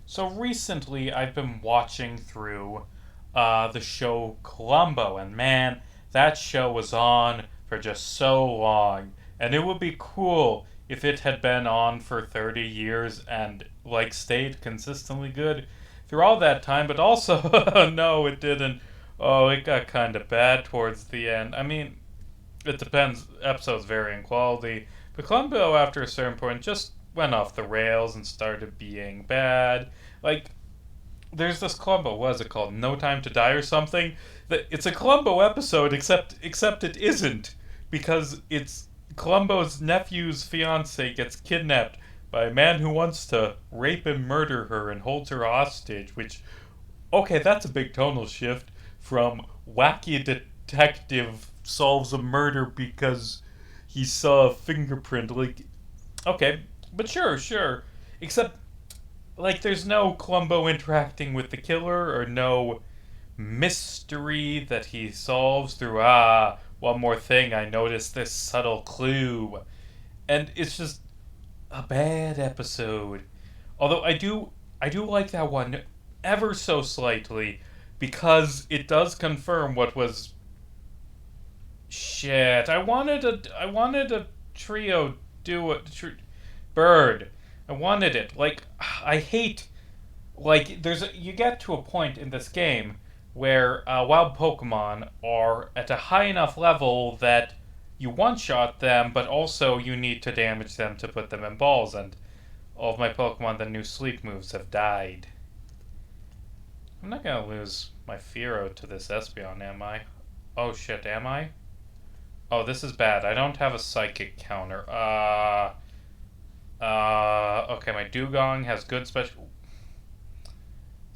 So recently, I've been watching through the show Columbo, and man, that show was on for just so long. And it would be cool if it had been on for 30 years and stayed consistently good through all that time. But also, no, it didn't. Oh, it got kind of bad towards the end. I mean, it depends. Episodes vary in quality, but Columbo, after a certain point, just went off the rails and started being bad. Like, there's this Columbo. What is it called? No Time to Die or something. That it's a Columbo episode, except it isn't, because it's Columbo's nephew's fiance gets kidnapped by a man who wants to rape and murder her and holds her hostage. Which, okay, that's a big tonal shift from wacky detective solves a murder because he saw a fingerprint. Like, okay, but sure. Except, there's no Columbo interacting with the killer or no mystery that he solves through, one more thing, I noticed this subtle clue. And it's just a bad episode. Although I do like that one ever so slightly because it does confirm what was shit. I wanted a trio duo bird. I wanted it. I hate you get to a point in this game where wild Pokemon are at a high enough level that you one shot them, but also you need to damage them to put them in balls. And all of my Pokemon, the new sleep moves, have died. I'm not gonna lose my Fearow to this Espeon, am I? Oh shit, am I? Oh, this is bad. I don't have a psychic counter. Okay, my Dugong has good special.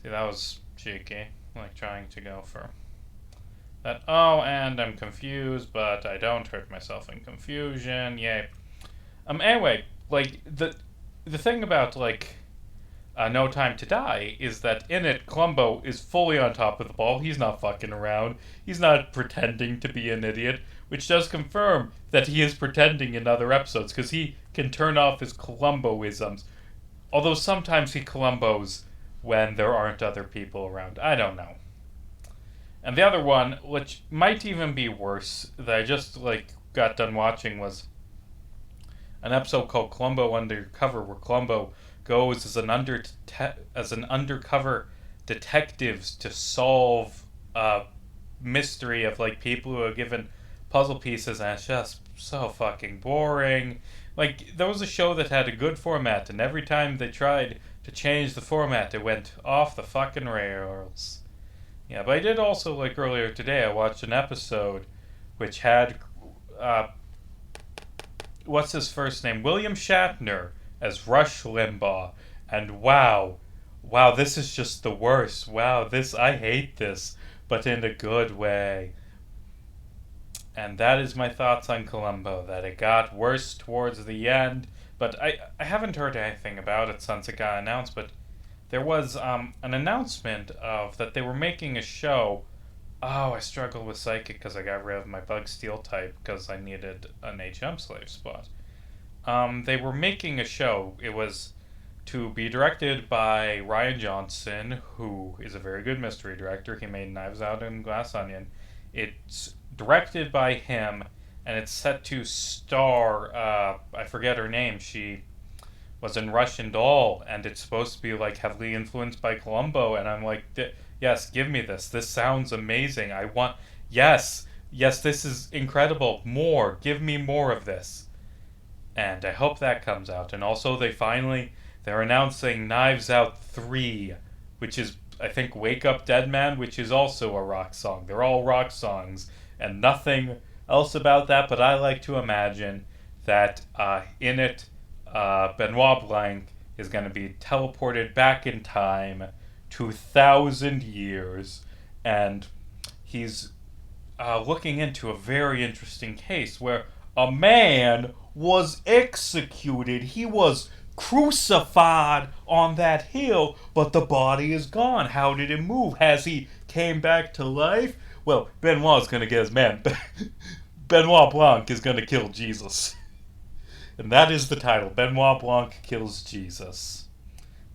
See, that was cheeky. Trying to go for that. Oh, and I'm confused, but I don't hurt myself in confusion. Yay. Anyway, the thing about, No Time to Die is that in it, Columbo is fully on top of the ball. He's not fucking around. He's not pretending to be an idiot, which does confirm that he is pretending in other episodes because he can turn off his Columboisms. Although sometimes he Columbos when there aren't other people around. I don't know. And the other one, which might even be worse, that I just got done watching was an episode called Columbo Undercover, where Columbo goes as an undercover detectives to solve a mystery of people who are given puzzle pieces, and it's just so fucking boring. There was a show that had a good format, and every time they tried to change the format, it went off the fucking rails. Yeah, but I did also, earlier today, I watched an episode which had, what's his first name? William Shatner as Rush Limbaugh. And wow, this is just the worst. Wow, I hate this, but in a good way. And that is my thoughts on Columbo, that it got worse towards the end. But I haven't heard anything about it since it got announced, but there was an announcement of that they were making a show. Oh, I struggled with Psychic because I got rid of my Bug Steel type because I needed an HM slave spot. They were making a show. It was to be directed by Ryan Johnson, who is a very good mystery director. He made Knives Out and Glass Onion. It's directed by him, and it's set to star, I forget her name. She was in Russian Doll, and it's supposed to be heavily influenced by Columbo. And I'm like, yes, give me this. This sounds amazing. I want, yes, this is incredible. More, give me more of this. And I hope that comes out. And also, they're announcing Knives Out 3, which is, I think, Wake Up Dead Man, which is also a rock song. They're all rock songs, and nothing else about that, but I like to imagine that in it, Benoit Blanc is going to be teleported back in time 2,000 years, and he's looking into a very interesting case where a man was executed. He was crucified on that hill, but the body is gone. How did it move? Has he came back to life? Well, Benoit's going to get his man. Benoit Blanc is going to kill Jesus. And that is the title. Benoit Blanc kills Jesus.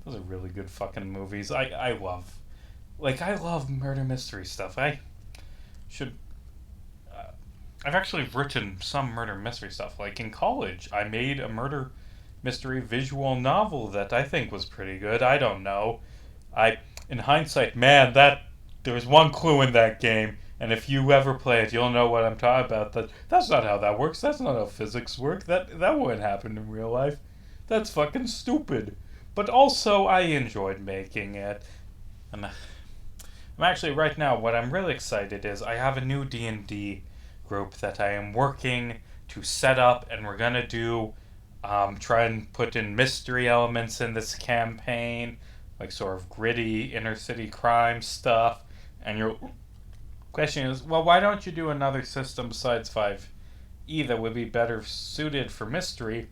Those are really good fucking movies. I love murder mystery stuff. Should I've actually written some murder mystery stuff. Like in college, I made a murder mystery visual novel that I think was pretty good. I don't know. I in hindsight, man, that there was one clue in that game, and if you ever play it, you'll know what I'm talking about. That's not how that works. That's not how physics work. That wouldn't happen in real life. That's fucking stupid. But also, I enjoyed making it, and I'm actually right now. What I'm really excited is I have a new D&D group that I am working to set up, and we're gonna do try and put in mystery elements in this campaign, like sort of gritty inner city crime stuff. And your question is, well, why don't you do another system besides 5e that would be better suited for mystery?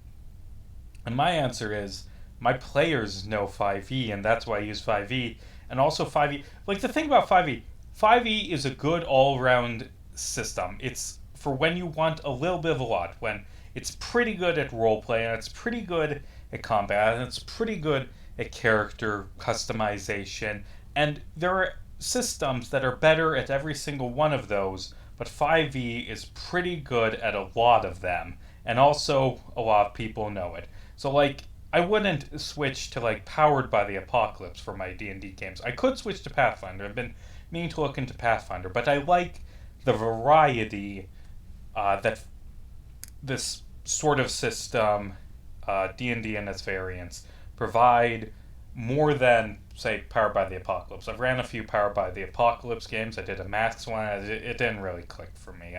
And my answer is, my players know 5e, and that's why I use 5e. And also 5e, like the thing about 5e is a good all-round system. It's for when you want a little bit of a lot, when it's pretty good at roleplay, and it's pretty good at combat, and it's pretty good at character customization. And there are systems that are better at every single one of those, but 5e is pretty good at a lot of them. And also, a lot of people know it. So, like, I wouldn't switch to, like, Powered by the Apocalypse for my D&D games. I could switch to Pathfinder. I've been meaning to look into Pathfinder, but I like the variety that this sort of system, D&D and its variants, provide more than, say, Powered by the Apocalypse. I've ran a few Powered by the Apocalypse games. I did a Max one. It didn't really click for me.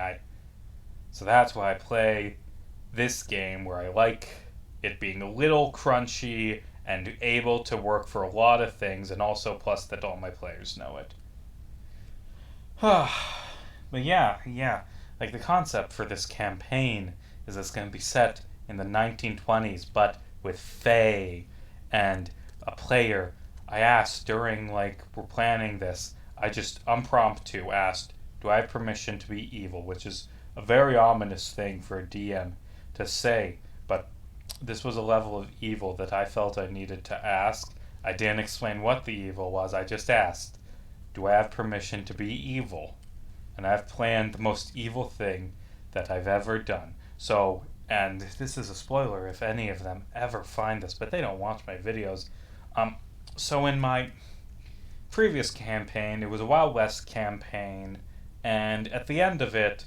So that's why I play this game, where I like it being a little crunchy and able to work for a lot of things, and also plus that all my players know it. But yeah. Like the concept for this campaign is it's going to be set in the 1920s, but with Fae and a player. I asked during, like, we're planning this, I just impromptu asked, do I have permission to be evil? Which is a very ominous thing for a DM to say, but this was a level of evil that I felt I needed to ask. I didn't explain what the evil was, I just asked, do I have permission to be evil? And I've planned the most evil thing that I've ever done. So, and this is a spoiler if any of them ever find this, but they don't watch my videos. So in my previous campaign, it was a Wild West campaign, and at the end of it,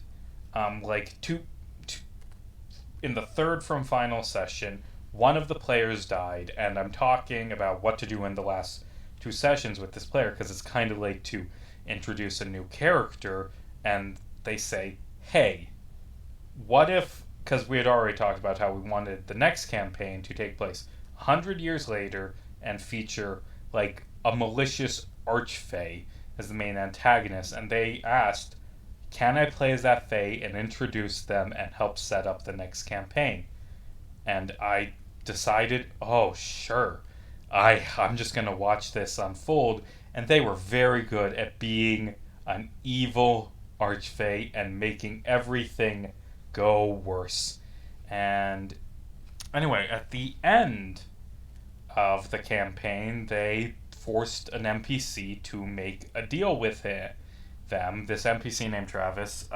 in the third from final session, one of the players died, and I'm talking about what to do in the last two sessions with this player, because it's kind of late to introduce a new character, and they say, hey, what if, because we had already talked about how we wanted the next campaign to take place 100 years later and feature, like, a malicious archfey as the main antagonist, and they asked, can I play as that Fae and introduce them and help set up the next campaign? And I decided, oh, sure. I'm just going to watch this unfold. And they were very good at being an evil archfey and making everything go worse. And anyway, at the end of the campaign, they forced an NPC to make a deal with them. This NPC named Travis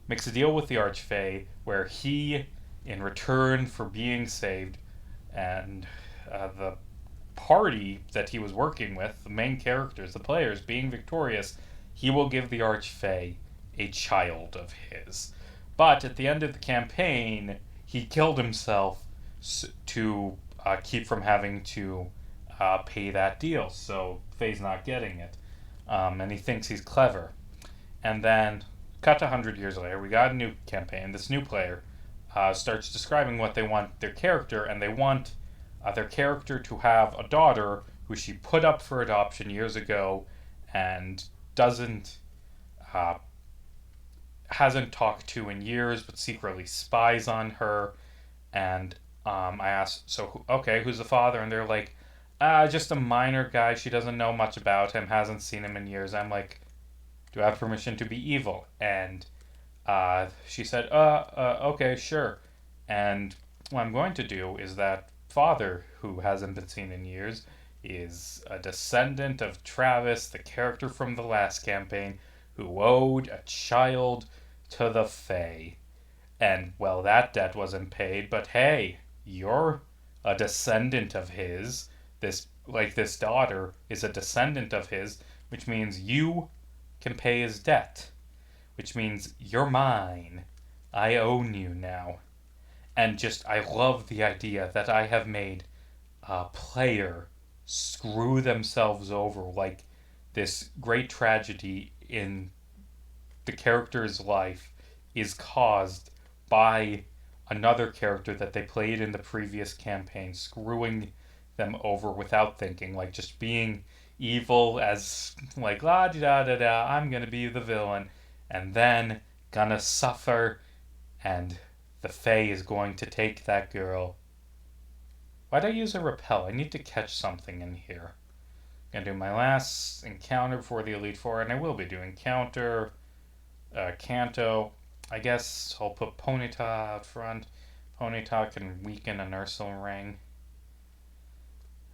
makes a deal with the Archfey where he, in return for being saved, and the party that he was working with, the main characters, the players, being victorious, he will give the Archfey a child of his. But at the end of the campaign, he killed himself to keep from having to pay that deal. So Faye's not getting it. And he thinks he's clever. And then, cut to 100 years later, we got a new campaign. This new player starts describing what they want their character, and they want their character to have a daughter who she put up for adoption years ago and hasn't talked to in years, but secretly spies on her. And I asked, who's the father? And they're like, just a minor guy. She doesn't know much about him, hasn't seen him in years. I'm like, do I have permission to be evil? And she said, okay, sure. And what I'm going to do is that father, who hasn't been seen in years, is a descendant of Travis, the character from the last campaign, who owed a child to the Fae. And, well, that debt wasn't paid, but hey, you're a descendant of his. This daughter is a descendant of his, which means you can pay his debt. Which means you're mine. I own you now. And I love the idea that I have made a player screw themselves over like this great tragedy in the character's life is caused by another character that they played in the previous campaign, screwing them over without thinking, like just being evil as like la da da da, I'm gonna be the villain, and then gonna suffer, and the Fae is going to take that girl. Why'd I use a repel? I need to catch something in here. I'm gonna do my last encounter before the Elite Four, and I will be doing counter, Kanto. I guess I'll put Ponyta out front. Ponyta can weaken an Ursul ring.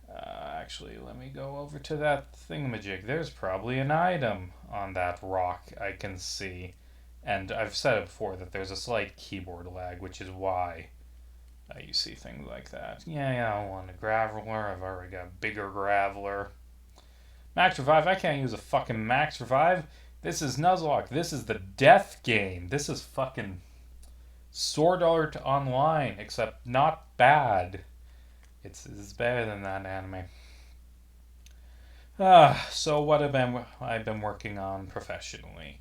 Actually, let me go over to that thingamajig. There's probably an item on that rock I can see. And I've said it before that there's a slight keyboard lag, which is why you see things like that. Yeah, I want a Graveler. I've already got a bigger Graveler. Max Revive? I can't use a fucking Max Revive. This is Nuzlocke. This is the death game. This is fucking Sword Art Online, except not bad. It's better than that anime. So what have I've been working on professionally?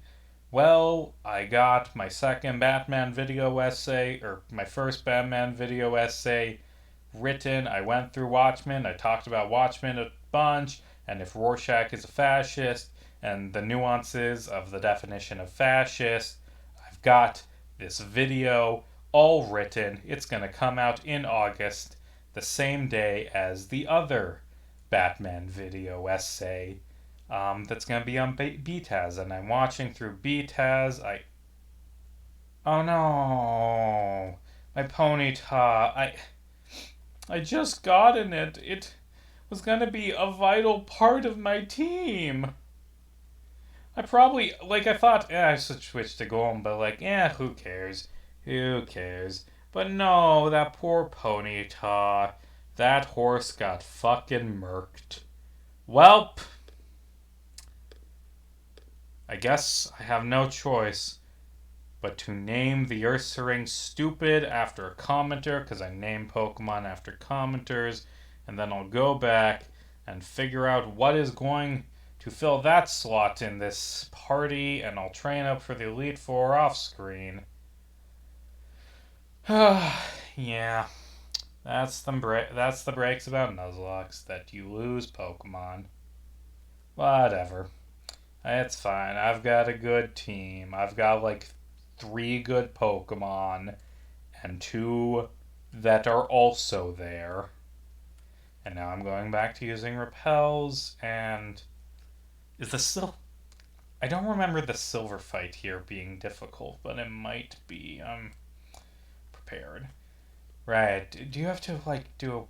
Well, I got my second Batman video essay, or my first Batman video essay written. I went through Watchmen. I talked about Watchmen a bunch, and if Rorschach is a fascist, and the nuances of the definition of fascist. I've got this video all written. It's going to come out in August, the same day as the other Batman video essay that's going to be on BTAS. And I'm watching through BTAS. Oh no! My Ponyta. I just got in it. It was going to be a vital part of my team. I thought, I should switch to Golem, but who cares? Who cares? But no, that poor Ponyta. That horse got fucking murked. Welp. I guess I have no choice but to name the Ursaring stupid after a commenter, because I name Pokemon after commenters, and then I'll go back and figure out what is going to fill that slot in this party, and I'll train up for the Elite Four off screen. Yeah, that's the breaks about Nuzlocke, that you lose Pokemon. Whatever. It's fine. I've got a good team. I've got 3 good Pokemon and 2 that are also there. And now I'm going back to using repels, and I don't remember the silver fight here being difficult, but it might be. I'm prepared. Right. Do you have to do a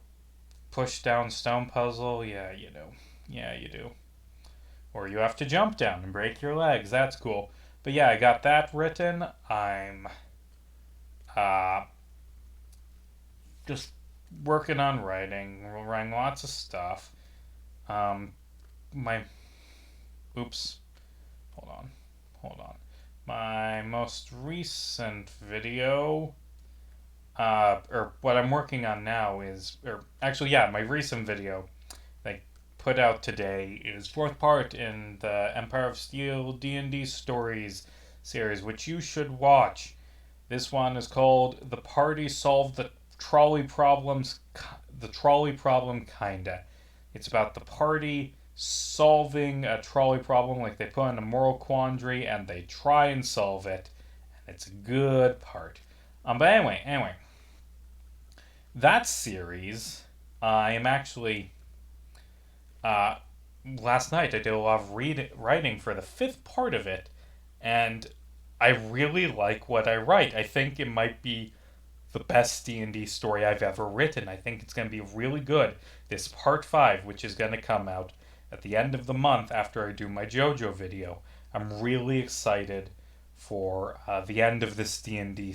push down stone puzzle? Yeah, you do. Yeah, you do. Or you have to jump down and break your legs. That's cool. But yeah, I got that written. I'm just working on writing lots of stuff. Oops. Hold on. My most recent video, or what I'm working on now is, my recent video, put out today is 4th part in the Empire of Steel D&D Stories series, which you should watch. This one is called The Party Solved the Trolley Problem kinda. It's about the party solving a trolley problem, they put in a moral quandary and they try and solve it, and it's a good part. But anyway, that series, I am actually, last night I did a lot of writing for the 5th part of it, and I really like what I write. I think it might be the best D&D story I've ever written. I think it's going to be really good. This part 5, which is going to come out at the end of the month after I do my JoJo video. I'm really excited for the end of this D&D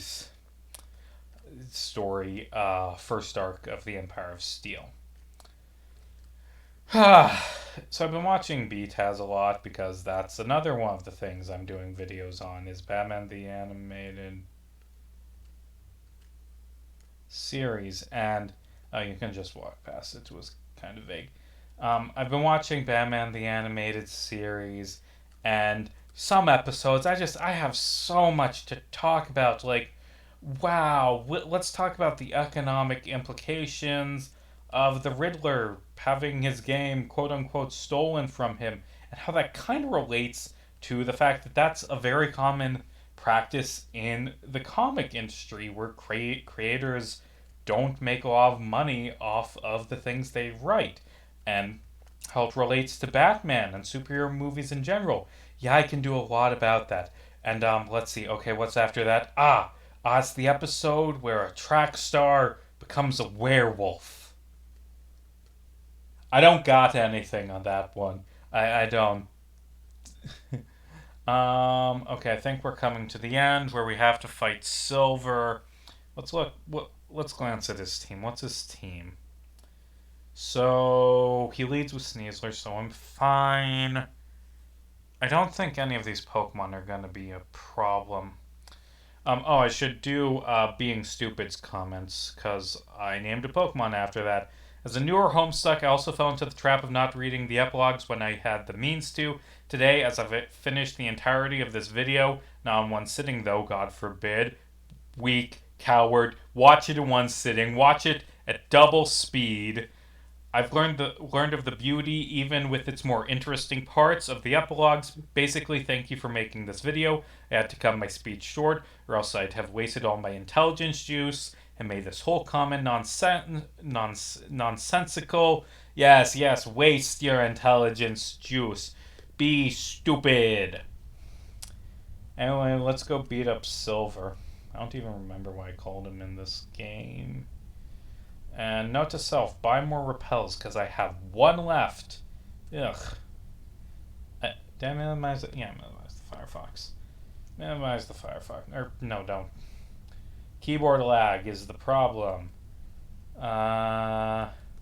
story, first arc of the Empire of Steel. So I've been watching BTAS a lot because that's another one of the things I'm doing videos on is Batman the Animated Series, and you can just walk past it. It was kind of vague. I've been watching Batman the Animated Series, and some episodes, I have so much to talk about. Like, wow, let's talk about the economic implications of the Riddler having his game, quote unquote, stolen from him, and how that kind of relates to the fact that that's a very common practice in the comic industry where creators don't make a lot of money off of the things they write, and how it relates to Batman and superhero movies in general. Yeah, I can do a lot about that. And let's see. Okay, what's after that? It's the episode where a track star becomes a werewolf. I don't got anything on that one. I don't. Okay, I think we're coming to the end where we have to fight Silver. Let's look. Let's glance at his team. What's his team? So he leads with Sneasler, so I'm fine. I don't think any of these Pokemon are gonna be a problem. I should do Being Stupid's comments, because I named a Pokemon after that. As a newer Homestuck, I also fell into the trap of not reading the epilogues when I had the means to. Today, as I've finished the entirety of this video, not in one sitting though, God forbid, weak, coward, watch it in one sitting, watch it at double speed. I've learned of the beauty, even with its more interesting parts, of the epilogues. Basically, thank you for making this video. I had to cut my speech short, or else I'd have wasted all my intelligence juice and made this whole comment nonsensical. Yes, waste your intelligence juice. Be stupid. Anyway, let's go beat up Silver. I don't even remember why I called him in this game. And note to self, buy more repels, because I have one left. Ugh. Did I minimize it? Yeah, minimize the Firefox. Minimize the Firefox. Or, no, don't. Keyboard lag is the problem.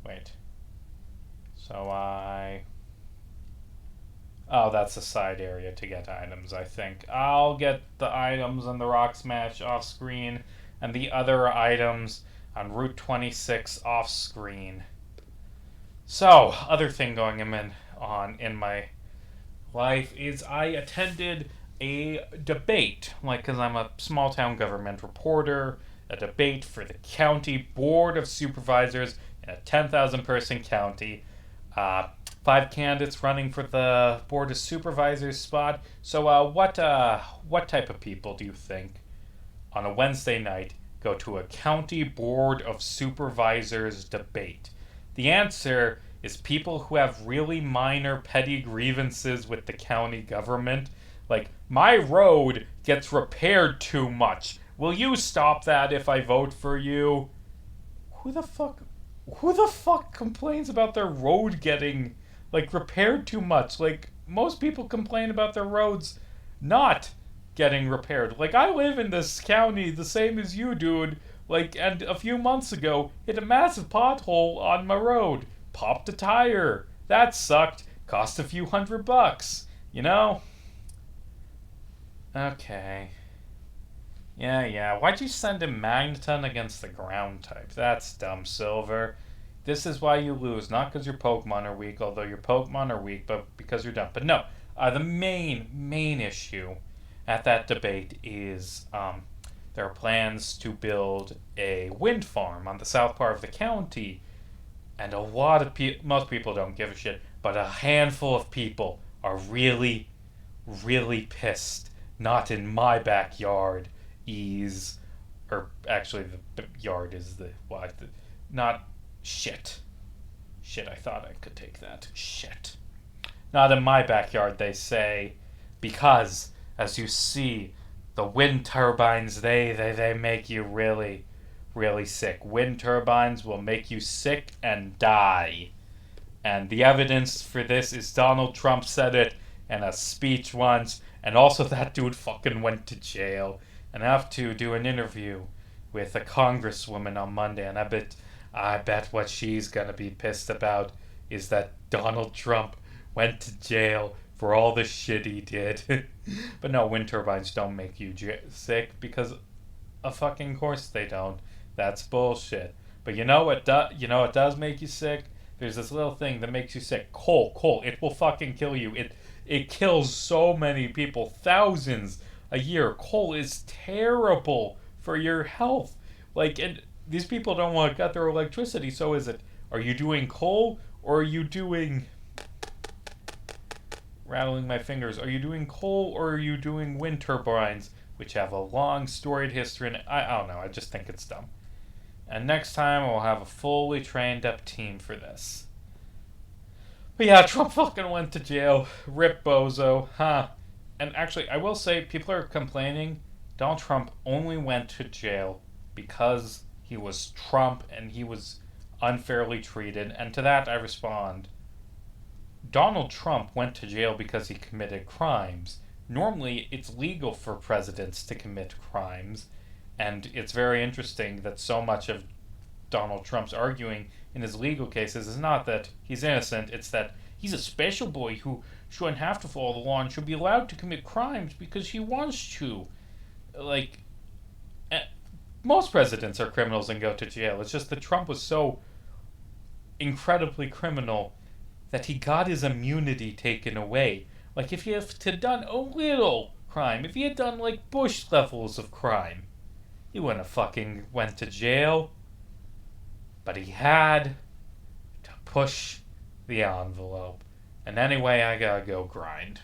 Wait. So Oh, that's the side area to get items, I think. I'll get the items on the Rock Smash off screen, and the other items on Route 26 off screen. So, other thing going on in my life is I attended a debate, because I'm a small town government reporter, a debate for the county board of supervisors in a 10,000 person county. 5 candidates running for the board of supervisors spot. So, what type of people do you think on a Wednesday night go to a county board of supervisors debate? The answer is people who have really minor petty grievances with the county government. Like, my road gets repaired too much. Will you stop that if I vote for you? Who the fuck complains about their road getting, repaired too much? Most people complain about their roads not getting repaired. I live in this county the same as you, dude. And a few months ago, hit a massive pothole on my road. Popped a tire. That sucked. Cost a few $100, you know? Okay. Yeah. Why'd you send him Magneton against the ground type? That's dumb, Silver. This is why you lose. Not because your Pokemon are weak, although your Pokemon are weak, but because you're dumb. But no, the main issue at that debate is there are plans to build a wind farm on the south part of the county, and a lot of most people don't give a shit, but a handful of people are really, really pissed. Not in my backyard, or actually the yard is not shit. Shit, I thought I could take that. Shit. Not in my backyard, they say, because, as you see, the wind turbines, they make you really really sick. Wind turbines will make you sick and die. And the evidence for this is Donald Trump said it in a speech once, and also that dude fucking went to jail. And I have to do an interview with a congresswoman on Monday, and I bet what she's gonna be pissed about is that Donald Trump went to jail for all the shit he did. But no, wind turbines don't make you sick because a fucking course they don't. That's bullshit. But you know what? It does make you sick. There's this little thing that makes you sick. Coal. It will fucking kill you. It kills so many people, thousands a year. Coal is terrible for your health. Like, and these people don't want to cut their electricity. So is it? Are you doing coal or are you doing? Rattling my fingers. Are you doing coal or are you doing wind turbines, which have a long storied history? And I don't know. I just think it's dumb. And next time we'll have a fully trained up team for this. But yeah, Trump fucking went to jail. Rip bozo. Huh. And actually, I will say, people are complaining Donald Trump only went to jail because he was Trump and he was unfairly treated. And to that I respond, Donald Trump went to jail because he committed crimes. Normally, it's legal for presidents to commit crimes. And it's very interesting that so much of Donald Trump's arguing in his legal cases is not that he's innocent, it's that he's a special boy who shouldn't have to follow the law and should be allowed to commit crimes because he wants to. Like, most presidents are criminals and go to jail. It's just that Trump was so incredibly criminal that he got his immunity taken away. Like, if he had done a little crime, if he had done, like, Bush levels of crime, he wouldn't have fucking went to jail. But he had to push the envelope. And anyway, I gotta go grind.